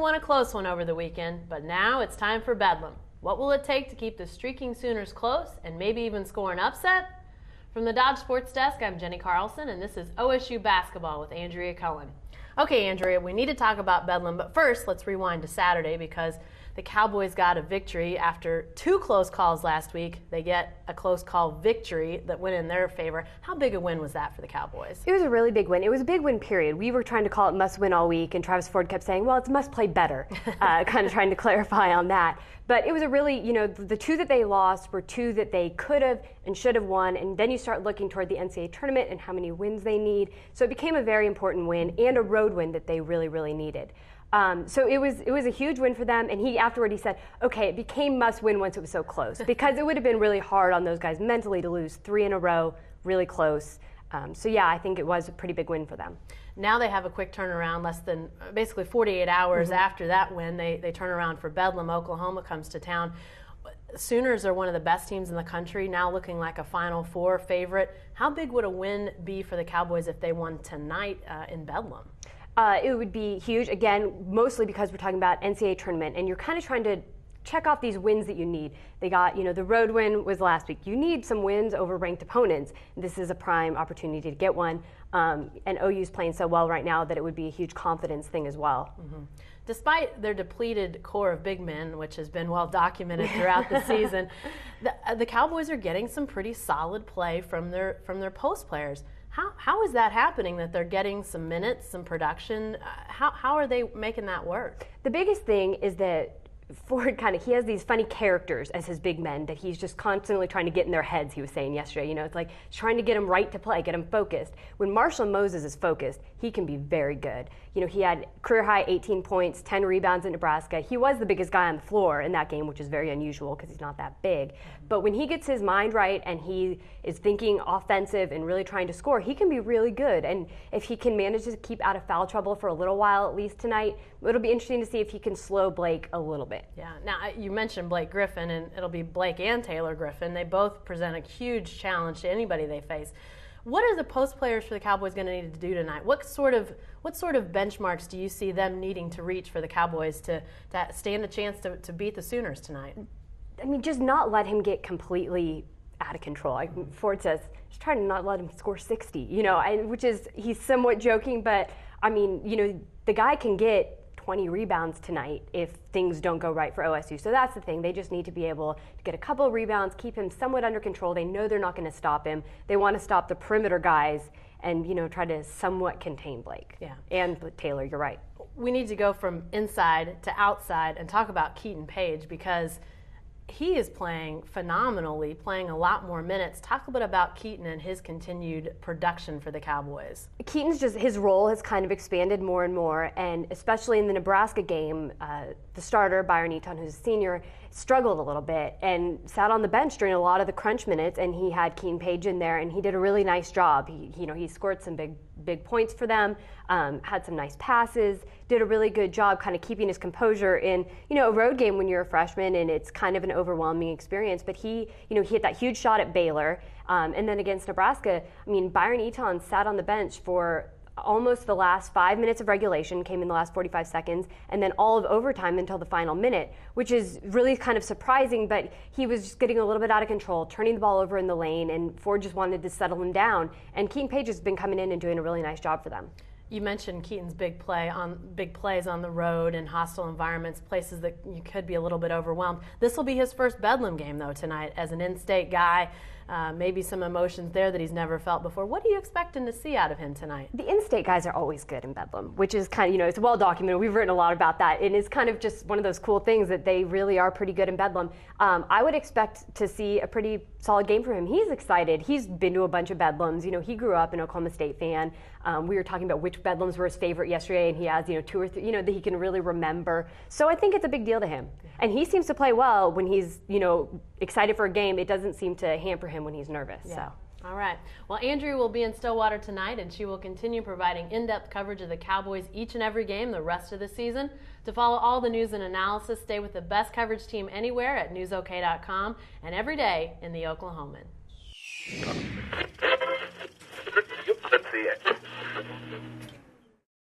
won a close one over the weekend, but now it's time for Bedlam. What will it take to keep the streaking Sooners close and maybe even score an upset? From the Dodge Sports Desk, I'm Jenny Carlson, and this is OSU Basketball with Andrea Cohen. Okay, Andrea, we need to talk about Bedlam, but first let's rewind to Saturday because the Cowboys got a victory after two close calls last week. They get a close call victory that went in their favor. How big a win was that for the Cowboys? It was a really big win. It was a big win, period. We were trying to call it must win all week, and Travis Ford kept saying, well, it's must play better, kind of trying to clarify on that. But it was a really, the two that they lost were two that they could have and should have won, and then you start looking toward the NCAA tournament and how many wins they need. So it became a very important win and a road win that they really, really needed. So it was a huge win for them, and afterward he said, okay, it became must win once it was so close, because it would have been really hard on those guys mentally to lose 3 in a row, really close. So yeah, I think it was a pretty big win for them. Now they have a quick turnaround, less than basically 48 hours after that win. They turn around for Bedlam. Oklahoma comes to town. Sooners are one of the best teams in the country, now looking like a Final Four favorite. How big would a win be for the Cowboys if they won tonight in Bedlam? It would be huge, again, mostly because we're talking about NCAA tournament, and you're kind of trying to check off these wins that you need. They got, the road win was last week. You need some wins over ranked opponents. This is a prime opportunity to get one, and OU's playing so well right now that it would be a huge confidence thing as well. Despite their depleted core of big men, which has been well documented throughout the season, the Cowboys are getting some pretty solid play from their post players. How is that happening, that they're getting some minutes, some production? How are they making that work? The biggest thing is that Ford he has these funny characters as his big men that he's just constantly trying to get in their heads, he was saying yesterday. It's like he's trying to get them right to play, get them focused. When Marshall Moses is focused, he can be very good. He had career-high 18 points, 10 rebounds in Nebraska. He was the biggest guy on the floor in that game, which is very unusual because he's not that big. But when he gets his mind right and he is thinking offensive and really trying to score, he can be really good. And if he can manage to keep out of foul trouble for a little while, at least tonight, it'll be interesting to see if he can slow Blake a little bit. Yeah. Now, you mentioned Blake Griffin, and it'll be Blake and Taylor Griffin. They both present a huge challenge to anybody they face. What are the post players for the Cowboys going to need to do tonight? What sort of benchmarks do you see them needing to reach for the Cowboys to stand a chance to beat the Sooners tonight? I mean, just not let him get completely out of control. Like Ford says, just try to not let him score 60, which is, he's somewhat joking, but I mean, the guy can get 20 rebounds tonight if things don't go right for OSU. So that's the thing. They just need to be able to get a couple of rebounds, keep him somewhat under control. They know they're not going to stop him. They want to stop the perimeter guys and, try to somewhat contain Blake. Yeah. And Taylor, you're right. We need to go from inside to outside and talk about Keaton Page, because he is playing phenomenally, playing a lot more minutes. Talk a bit about Keaton and his continued production for the Cowboys. Keaton's his role has kind of expanded more and more, and especially in the Nebraska game, the starter, Byron Eaton, who's a senior, struggled a little bit and sat on the bench during a lot of the crunch minutes, and he had Keaton Page in there, and he did a really nice job. He scored some big points for them, had some nice passes, did a really good job kind of keeping his composure in, a road game when you're a freshman and it's kind of an overwhelming experience. But he hit that huge shot at Baylor, and then against Nebraska, Byron Eaton sat on the bench for almost the last 5 minutes of regulation, came in the last 45 seconds, and then all of overtime until the final minute, which is really kind of surprising, but he was just getting a little bit out of control, turning the ball over in the lane, and Ford just wanted to settle him down. And Keaton Page has been coming in and doing a really nice job for them. You mentioned Keaton's big plays on the road in hostile environments, places that you could be a little bit overwhelmed. This will be his first Bedlam game, though, tonight as an in-state guy. Maybe some emotions there that he's never felt before. What are you expecting to see out of him tonight? The in-state guys are always good in Bedlam, which is kind of, it's well documented. We've written a lot about that. And it's kind of just one of those cool things that they really are pretty good in Bedlam. I would expect to see a pretty solid game from him. He's excited. He's been to a bunch of Bedlams. He grew up an Oklahoma State fan. We were talking about which Bedlams were his favorite yesterday, and he has, 2 or 3, that he can really remember. So I think it's a big deal to him. And he seems to play well when he's, excited for a game. It doesn't seem to hamper him when he's nervous. Yeah. So. All right. Well, Andrea will be in Stillwater tonight, and she will continue providing in-depth coverage of the Cowboys each and every game the rest of the season. To follow all the news and analysis, stay with the best coverage team anywhere at newsok.com and every day in the Oklahoman.